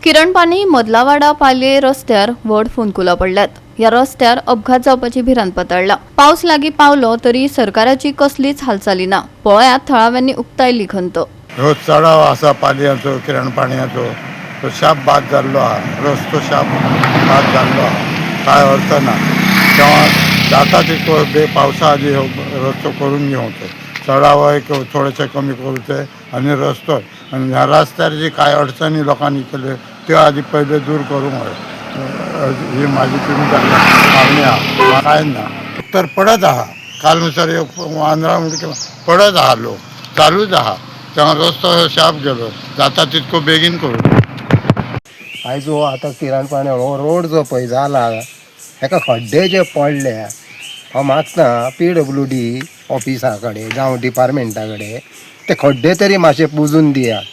किरणपानी मदलावाडा पालये रस्त्यार व्हड फोंडकुलां पडल्यात। ह्या रस्त्यार अपघात जावपाची भिरांत पातळ्ळा। पावस लागीं पावलो तरी सरकाराची कसलीच हालचाली ना। पळयात थळाव्यांनी उक्तायली खंत। ह्यो चढाव आसा पालयांचो किरणपाणयाचो तो शाप बाद जाल्लो आहा। रस्तो शाप बाद जाल्लो आहा, कांय अर्थ ना। तेव्हा जाता तितको पावसा आदी हो रस्तो करून घेवचो। चढाव एक थोडेशे कमी करूचे आनी रस्तो आनी ह्या रस्त्यार जी कांय अडचणी लोकांनी केल्यो त्यो आदी पयले दूर करूंक जाय। ही म्हाजी मागणी आहा। कांय ना तर पडत आहा। काल नुसार वांदरा म्हणटा पडत आहा, लोक चालूच आहा। तेव्हा रस्तो शाप गेलो, जाता तितको बेगीन करूं। आयज हो आतां किरणपाणी हो रोड जो पळय जाला हेका खड्डे जे पडले हांव मागता PWD ऑफिसा कडेन जावं डिपार्टमेंटा कडेन ते खड्डे तरी मातशे पुजून दियात।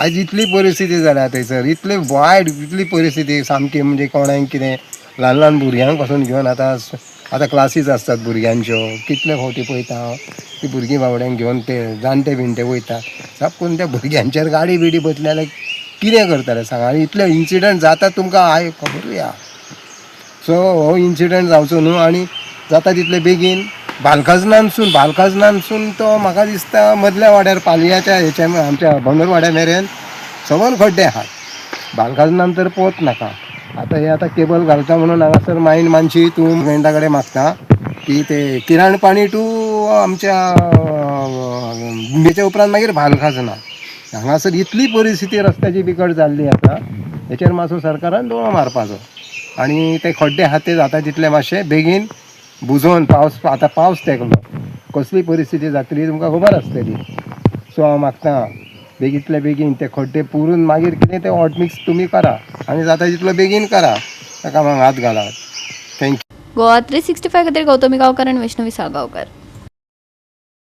आयज इतली परिस्थिती जाल्या थंयसर, इतली वायट इतली परिस्थिती सामकी म्हणजे कोणाक कितें ल्हान ल्हान भुरग्यांक पासून घेवन आतां क्लासीस आसतात भुरग्यांच्यो, कितले फावटी पळयता हांव ती भुरगीं बावड्यांक घेवन ते जाणटे बिणटे वयता। साप त्या भुरग्यांचेर गाडी बिडी बसली जाल्यार कितें करतले सांगा। आनी इतले इन्सिडंट जाता तुमकां खबरूय आहा। सो हो इन्सिडंट जावचो न्हू आनी जाता तितले बेगीन बालखाजनानसून तो म्हाका दिसता मदल्या वाड्यार पालयाच्या हेच्या आमच्या बंगर वाड्या मेरेन सगळ्यान खड्डे आहात। बालखाजनान तर पोवच नाका। आतां हे केबल घालता म्हणून हांगासर मानशी तूं गव्हर्मेंटा कडेन मागता की ते किरणपाणी टू आमच्या हेच्या उपरांत मागीर बालखाजना हांगासर इतली परिस्थिती रस्त्याची बिकट जाल्ली आसा। हेचेर मातसो सरकारान दोळो मारपाचो आनी ते खड्डे आहात ते जाता तितले मातशे बेगीन बुजोवन आतां पावस तेकलो कसली परिस्थिती जातली तुमकां खबर आसतली। सो हांव मागता बेगींतले बेगीन ते खड्डे पुरून मागीर कितें ते हॉट मिक्स तुमी करा आनी जाता तितलो बेगीन करा, ताका हात घालात। थँक्यू। गोवा 365 खातीर गौतमी गांवकार आनी वैष्णवी साळगांवकार।